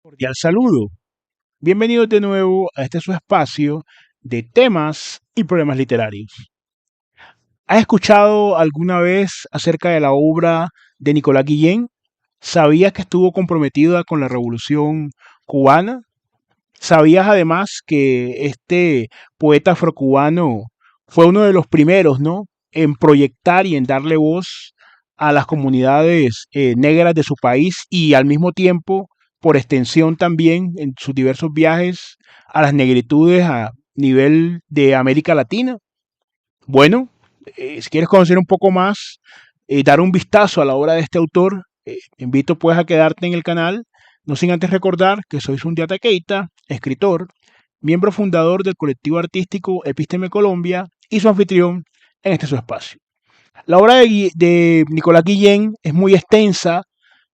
Cordial saludo. Bienvenidos de nuevo a este su espacio de temas y problemas literarios. ¿Has escuchado alguna vez acerca de la obra de Nicolás Guillén? ¿Sabías que estuvo comprometida con la Revolución cubana? ¿Sabías además que este poeta afrocubano fue uno de los primeros, ¿no?, en proyectar y en darle voz a las comunidades negras de su país y al mismo tiempo, por extensión también, en sus diversos viajes a las negritudes a nivel de América Latina? Bueno, si quieres conocer un poco más, dar un vistazo a la obra de este autor, te invito pues a quedarte en el canal, no sin antes recordar que soy Sundiata Keita, escritor, miembro fundador del colectivo artístico Epísteme Colombia y su anfitrión en este su espacio. La obra de Nicolás Guillén es muy extensa,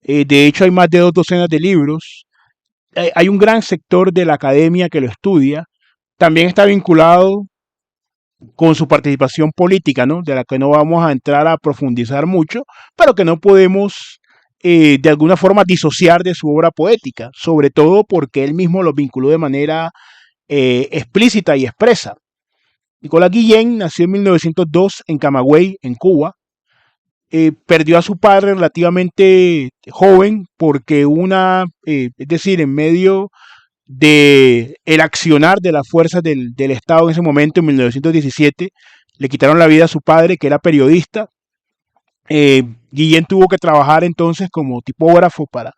de hecho hay más de 2 docenas de libros, hay un gran sector de la academia que lo estudia, también está vinculado con su participación política, ¿no?, de la que no vamos a entrar a profundizar mucho, pero que no podemos de alguna forma disociar de su obra poética, sobre todo porque él mismo lo vinculó de manera explícita y expresa. Nicolás Guillén nació en 1902 en Camagüey, en Cuba. Perdió a su padre relativamente joven porque es decir, en medio de el accionar de las fuerzas del Estado en ese momento, en 1917, le quitaron la vida a su padre, que era periodista. Guillén tuvo que trabajar entonces como tipógrafo para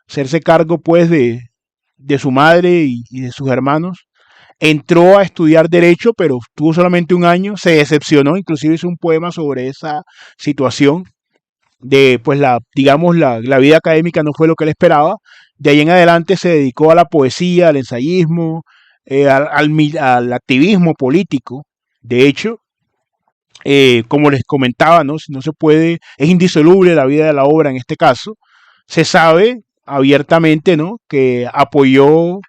hacerse cargo pues de su madre y de sus hermanos. Entró a estudiar Derecho, pero tuvo solamente un año, se decepcionó, inclusive hizo un poema sobre esa situación de, pues, la vida académica no fue lo que él esperaba. De ahí en adelante se dedicó a la poesía, al ensayismo, al activismo político. De hecho, como les comentaba, ¿no? No se puede, es indisoluble la vida de la obra en este caso. Se sabe abiertamente, ¿no?, que apoyó,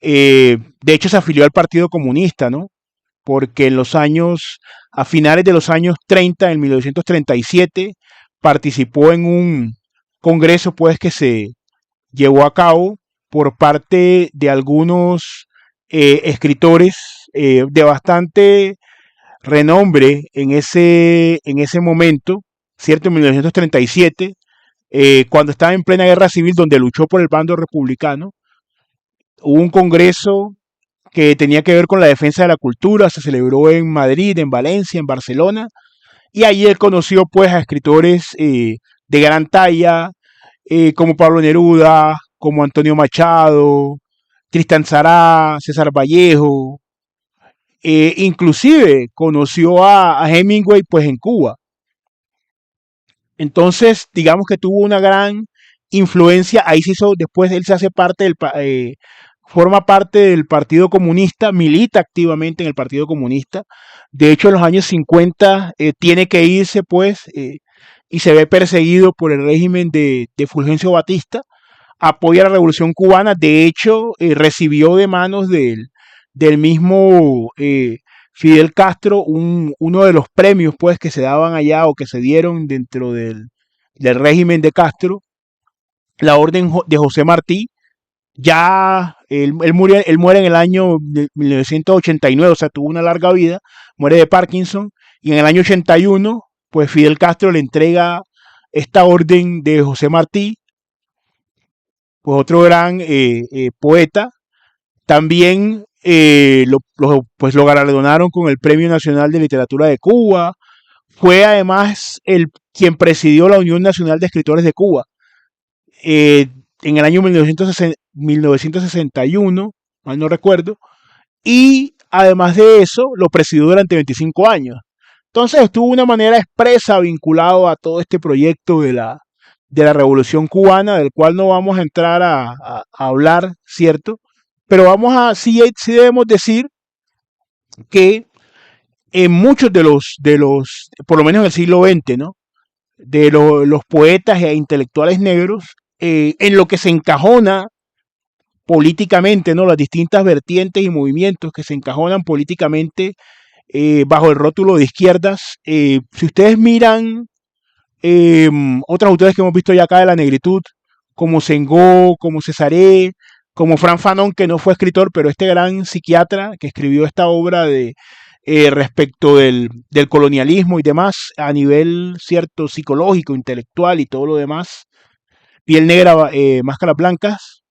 de hecho se afilió al Partido Comunista, ¿no?, porque a finales de los años 30, en 1937, participó en un congreso pues que se llevó a cabo por parte de algunos escritores de bastante renombre en ese momento, ¿cierto? En 1937, cuando estaba en plena guerra civil, donde luchó por el bando republicano, hubo un congreso que tenía que ver con la defensa de la cultura, se celebró en Madrid, en Valencia, en Barcelona, y allí él conoció pues a escritores de gran talla, como Pablo Neruda, como Antonio Machado, Tristan Tzara, César Vallejo, inclusive conoció a Hemingway pues en Cuba. Entonces, digamos que tuvo una gran influencia, ahí se hizo, después él se hace parte forma parte del Partido Comunista, milita activamente en el Partido Comunista. De hecho, en los años 50 tiene que irse, pues, y se ve perseguido por el régimen de Fulgencio Batista. Apoya la Revolución Cubana. De hecho, recibió de manos del mismo Fidel Castro uno de los premios, pues, que se daban allá o que se dieron dentro del régimen de Castro, la Orden de José Martí. Ya él muere en el año de 1989, o sea, tuvo una larga vida, muere de Parkinson, y en el año 81, pues Fidel Castro le entrega esta orden de José Martí, pues otro gran poeta. También pues lo galardonaron con el Premio Nacional de Literatura de Cuba. Fue además quien presidió la Unión Nacional de Escritores de Cuba. En el año 1961, mal no recuerdo, y además de eso lo presidió durante 25 años. Entonces estuvo de una manera expresa vinculado a todo este proyecto de la Revolución Cubana, del cual no vamos a entrar a hablar, ¿cierto? Pero sí debemos decir que en muchos por lo menos en el siglo XX, ¿no?, los poetas e intelectuales negros, en lo que se encajona políticamente, ¿no?, las distintas vertientes y movimientos que se encajonan políticamente bajo el rótulo de izquierdas. Si ustedes miran otros autores que hemos visto ya acá de la negritud, como Sengó, como Cesaré, como Fran Fanon, que no fue escritor, pero este gran psiquiatra que escribió esta obra de respecto del colonialismo y demás, a nivel cierto psicológico, intelectual y todo lo demás, Piel Negra, Máscaras Blancas,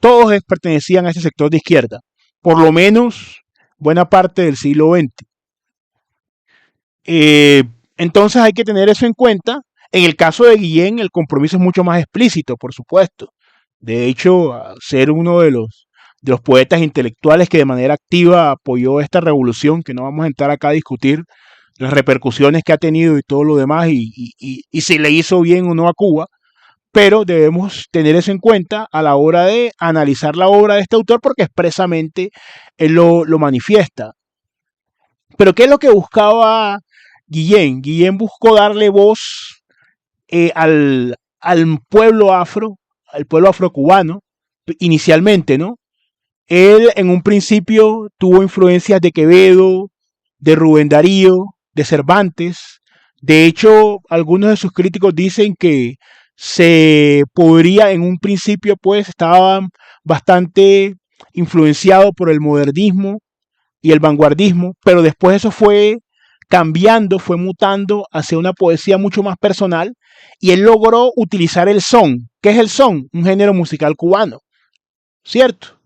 todos pertenecían a ese sector de izquierda, por lo menos buena parte del siglo XX. Eh, entonces hay que tener eso en cuenta. En el caso de Guillén, el compromiso es mucho más explícito, por supuesto. De hecho, ser uno de los poetas intelectuales que de manera activa apoyó esta revolución, que no vamos a entrar acá a discutir las repercusiones que ha tenido y todo lo demás, y si le hizo bien o no a Cuba, pero debemos tener eso en cuenta a la hora de analizar la obra de este autor porque expresamente él lo manifiesta. Pero ¿qué es lo que buscaba Guillén? Guillén buscó darle voz al pueblo afro, al pueblo afrocubano, inicialmente, ¿no? Él en un principio tuvo influencias de Quevedo, de Rubén Darío, de Cervantes. De hecho, algunos de sus críticos dicen que se podría, en un principio, pues, estaba bastante influenciado por el modernismo y el vanguardismo, pero después eso fue cambiando, fue mutando hacia una poesía mucho más personal y él logró utilizar el son. ¿Qué es el son? Un género musical cubano, ¿cierto?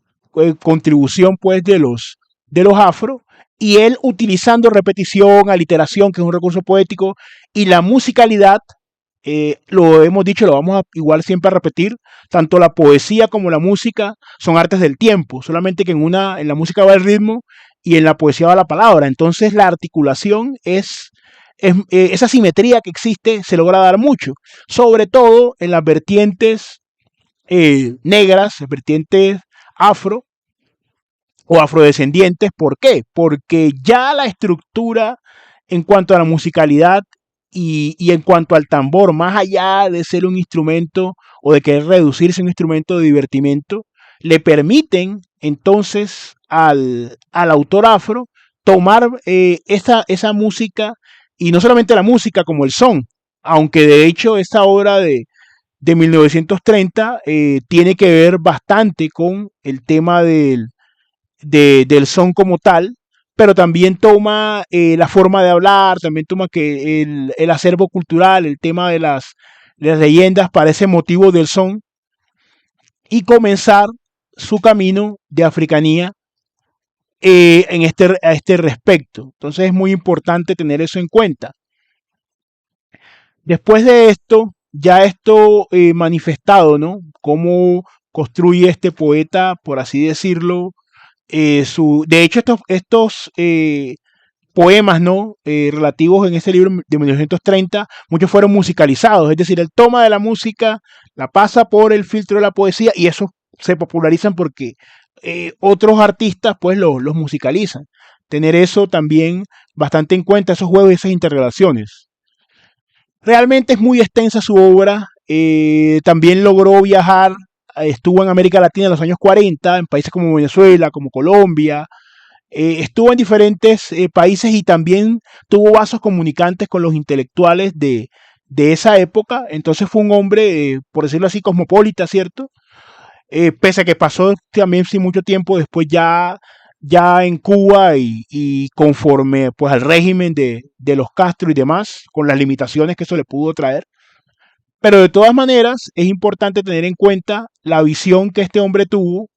Contribución pues de los afro y él utilizando repetición, aliteración, que es un recurso poético, y la musicalidad, lo hemos dicho, lo vamos a igual siempre a repetir, tanto la poesía como la música son artes del tiempo, solamente que en la música va el ritmo y en la poesía va la palabra, entonces la articulación esa simetría que existe se logra dar mucho, sobre todo en las vertientes negras, vertientes afro o afrodescendientes. ¿Por qué? Porque ya la estructura en cuanto a la musicalidad y en cuanto al tambor, más allá de ser un instrumento o de querer reducirse a un instrumento de divertimento, le permiten entonces al autor afro tomar esa música, y no solamente la música como el son, aunque de hecho esta obra de 1930 tiene que ver bastante con el tema del son como tal, pero también toma la forma de hablar, también toma que el acervo cultural, el tema de las leyendas para ese motivo del son y comenzar su camino de africanía a este respecto. Entonces es muy importante tener eso en cuenta. Después de esto, ya esto manifestado, ¿no? Cómo construye este poeta, por así decirlo, de hecho, estos poemas, ¿no? Relativos en este libro de 1930, muchos fueron musicalizados, es decir, él toma de la música, la pasa por el filtro de la poesía y eso se popularizan porque otros artistas pues los musicalizan. Tener eso también bastante en cuenta, esos juegos y esas interrelaciones. Realmente es muy extensa su obra. También logró viajar, estuvo en América Latina en los años 40, en países como Venezuela, como Colombia. Estuvo en diferentes países y también tuvo vasos comunicantes con los intelectuales de esa época. Entonces fue un hombre, por decirlo así, cosmopolita, ¿cierto? Pese a que pasó también sin mucho tiempo después ya en Cuba y conforme pues al régimen de los Castro y demás, con las limitaciones que eso le pudo traer. Pero de todas maneras es importante tener en cuenta la visión que este hombre tuvo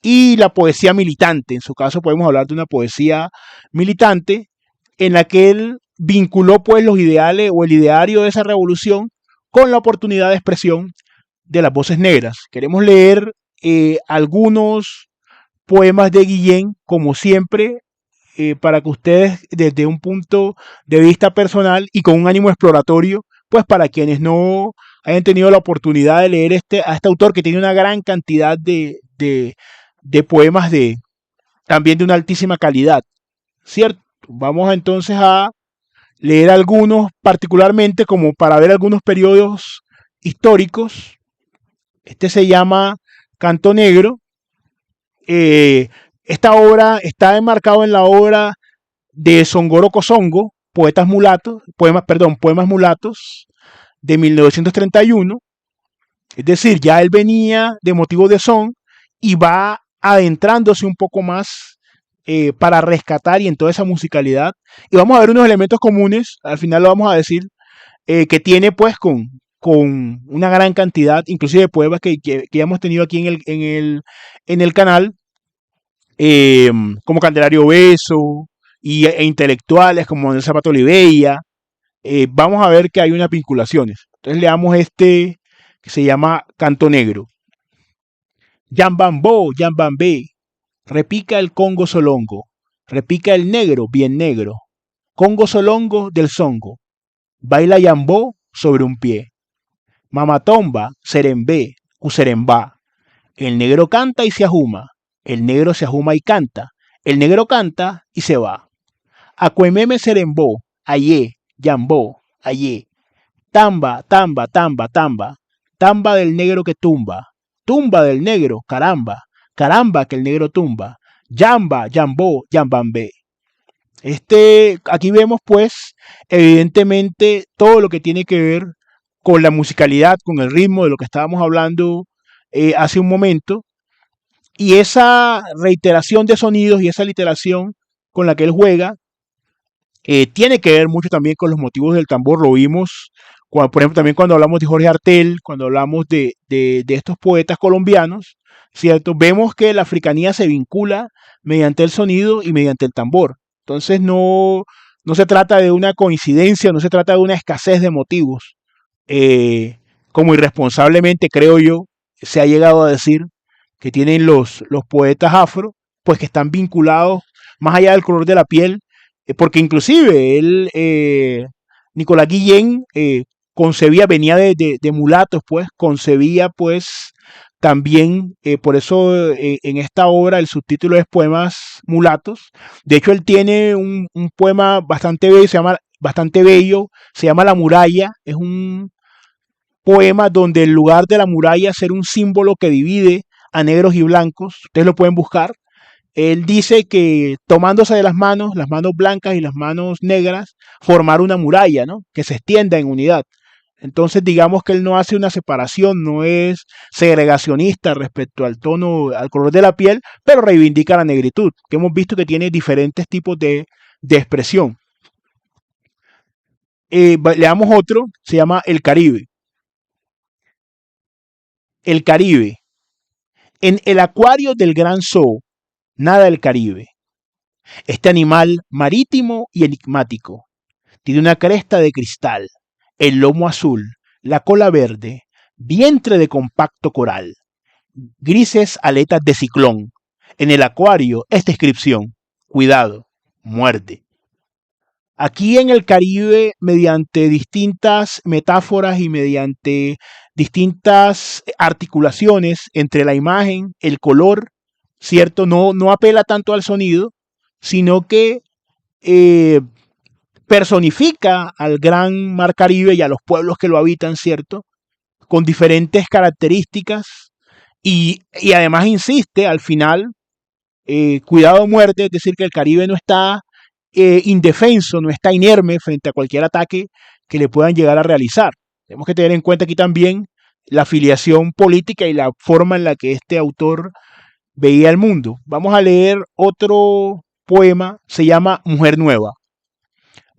y la poesía militante. En su caso podemos hablar de una poesía militante en la que él vinculó pues los ideales o el ideario de esa revolución con la oportunidad de expresión de las voces negras. Queremos leer algunos poemas de Guillén, como siempre, para que ustedes desde un punto de vista personal y con un ánimo exploratorio, pues para quienes no hayan tenido la oportunidad de leer a este autor que tiene una gran cantidad de poemas también de una altísima calidad, ¿cierto? Vamos entonces a leer algunos particularmente como para ver algunos periodos históricos. Este se llama Canto Negro. Esta obra está enmarcado en la obra de Songoro Kosongo, Poemas Mulatos, de 1931. Es decir, ya él venía de motivo de son, y va adentrándose un poco más para rescatar y en toda esa musicalidad. Y vamos a ver unos elementos comunes, al final lo vamos a decir, que tiene pues con una gran cantidad, inclusive de poemas que ya hemos tenido aquí en el canal, eh, como Candelario Beso e intelectuales como Manuel Zapato Oliveira. Vamos a ver que hay unas vinculaciones. Entonces leamos este que se llama Canto Negro. Yambambó, yambambé, repica el congo solongo, repica el negro, bien negro, congo solongo del songo, baila yambó sobre un pie, mamatomba, serembé, cuserembá, el negro canta y se ajuma, el negro se ajuma y canta, el negro canta y se va. Acuememe serembó, ayé, yambó, ayé, tamba, tamba, tamba, tamba, tamba del negro que tumba, tumba del negro, caramba, caramba que el negro tumba, yamba, yambó, yambambé. Aquí vemos pues evidentemente todo lo que tiene que ver con la musicalidad, con el ritmo de lo que estábamos hablando hace un momento, y esa reiteración de sonidos y esa literación con la que él juega tiene que ver mucho también con los motivos del tambor. Lo vimos, por ejemplo, también cuando hablamos de Jorge Artel, cuando hablamos de estos poetas colombianos, ¿cierto? Vemos que la africanía se vincula mediante el sonido y mediante el tambor. Entonces no se trata de una coincidencia, no se trata de una escasez de motivos, como irresponsablemente creo yo se ha llegado a decir que tienen los poetas afro, pues que están vinculados más allá del color de la piel, porque inclusive Nicolás Guillén, concebía, venía de mulatos, pues, concebía, pues, también, por eso en esta obra el subtítulo es Poemas Mulatos. De hecho, él tiene un poema bastante bello, se llama La Muralla, es un poema donde en lugar de la muralla ser un símbolo que divide a negros y blancos, ustedes lo pueden buscar, él dice que tomándose de las manos blancas y las manos negras, formar una muralla, ¿no? Que se extienda en unidad. Entonces, digamos que él no hace una separación, no es segregacionista respecto al tono, al color de la piel, pero reivindica la negritud, que hemos visto que tiene diferentes tipos de expresión. Leamos otro, se llama El Caribe. El Caribe. En el acuario del Gran Zoo nada el Caribe. Este animal marítimo y enigmático tiene una cresta de cristal, el lomo azul, la cola verde, vientre de compacto coral, grises aletas de ciclón. En el acuario, esta inscripción: cuidado, muerde. Aquí en el Caribe, mediante distintas metáforas y mediante distintas articulaciones entre la imagen, el color, ¿cierto? No apela tanto al sonido, sino que eh, personifica al gran mar Caribe y a los pueblos que lo habitan, ¿cierto? Con diferentes características y además insiste al final, cuidado muerte, es decir, que el Caribe no está indefenso, no está inerme frente a cualquier ataque que le puedan llegar a realizar. Tenemos que tener en cuenta aquí también la afiliación política y la forma en la que este autor veía el mundo. Vamos a leer otro poema, se llama Mujer Nueva.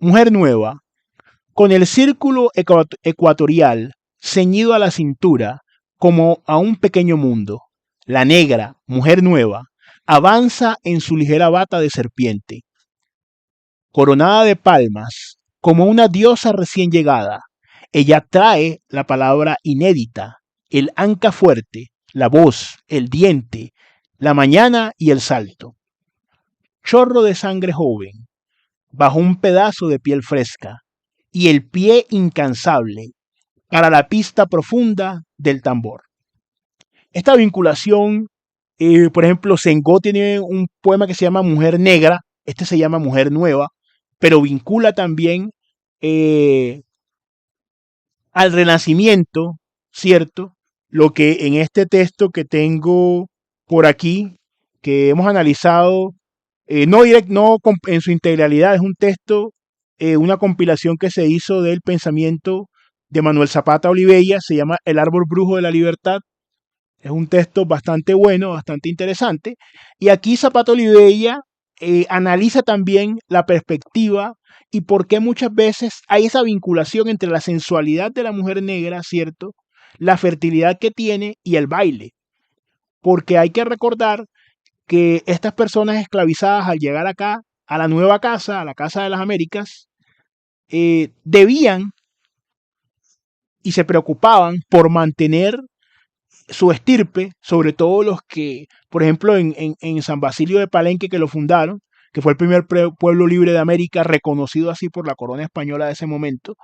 Mujer Nueva, con el círculo ecuatorial ceñido a la cintura como a un pequeño mundo, la negra, mujer nueva, avanza en su ligera bata de serpiente. Coronada de palmas, como una diosa recién llegada, ella trae la palabra inédita, el anca fuerte, la voz, el diente, la mañana y el salto. Chorro de sangre joven, bajo un pedazo de piel fresca, y el pie incansable para la pista profunda del tambor. Esta vinculación, por ejemplo, Senghó tiene un poema que se llama Mujer Negra, este se llama Mujer Nueva, pero vincula también al Renacimiento, ¿cierto? Lo que en este texto que tengo por aquí, que hemos analizado, no en su integralidad, es un texto, una compilación que se hizo del pensamiento de Manuel Zapata Oliveira, se llama El árbol brujo de la libertad. Es un texto bastante bueno, bastante interesante. Y aquí Zapato Olivella analiza también la perspectiva y por qué muchas veces hay esa vinculación entre la sensualidad de la mujer negra, ¿cierto? La fertilidad que tiene y el baile. Porque hay que recordar que estas personas esclavizadas al llegar acá, a la nueva casa, a la Casa de las Américas, debían y se preocupaban por mantener su estirpe, sobre todo los que, por ejemplo, en San Basilio de Palenque, que lo fundaron, que fue el primer pueblo libre de América, reconocido así por la corona española de ese momento,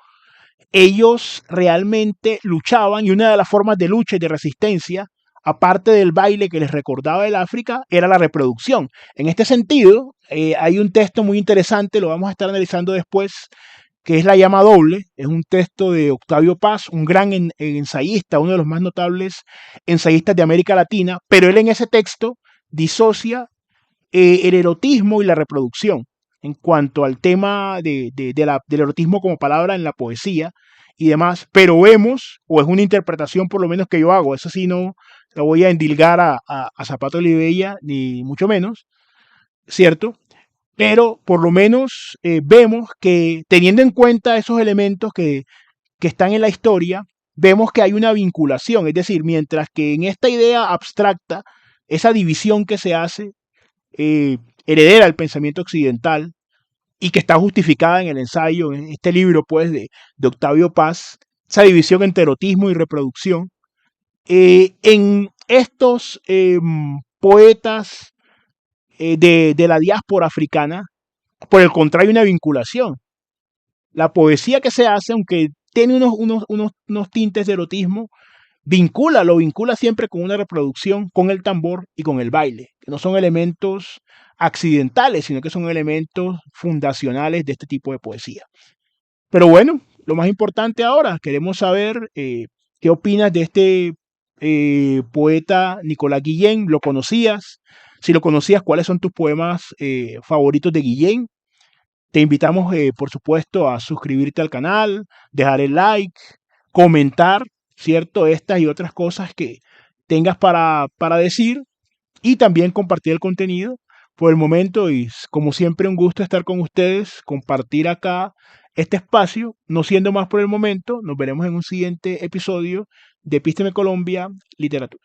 ellos realmente luchaban y una de las formas de lucha y de resistencia, aparte del baile que les recordaba el África, era la reproducción. En este sentido, hay un texto muy interesante, lo vamos a estar analizando después, que es La llama doble. Es un texto de Octavio Paz, un gran ensayista, uno de los más notables ensayistas de América Latina, pero él en ese texto disocia el erotismo y la reproducción en cuanto al tema del erotismo como palabra en la poesía y demás, pero vemos, o es una interpretación por lo menos que yo hago, eso sí no lo voy a endilgar a Zapato Olivella, ni mucho menos, ¿cierto? Pero por lo menos vemos que teniendo en cuenta esos elementos que están en la historia, vemos que hay una vinculación, es decir, mientras que en esta idea abstracta, esa división que se hace, eh, heredera del pensamiento occidental y que está justificada en el ensayo, en este libro pues de Octavio Paz, esa división entre erotismo y reproducción, en estos poetas de la diáspora africana, por el contrario, hay una vinculación. La poesía que se hace, aunque tiene unos tintes de erotismo, lo vincula siempre con una reproducción, con el tambor y con el baile, que no son elementos accidentales, sino que son elementos fundacionales de este tipo de poesía. Pero bueno, lo más importante ahora, queremos saber qué opinas de este poeta Nicolás Guillén. ¿Lo conocías? Si lo conocías, ¿cuáles son tus poemas favoritos de Guillén? Te invitamos, por supuesto, a suscribirte al canal, dejar el like, comentar, ¿cierto? Estas y otras cosas que tengas para decir y también compartir el contenido. Por el momento, y como siempre, un gusto estar con ustedes, compartir acá este espacio. No siendo más por el momento, nos veremos en un siguiente episodio de Epísteme Colombia Literatura.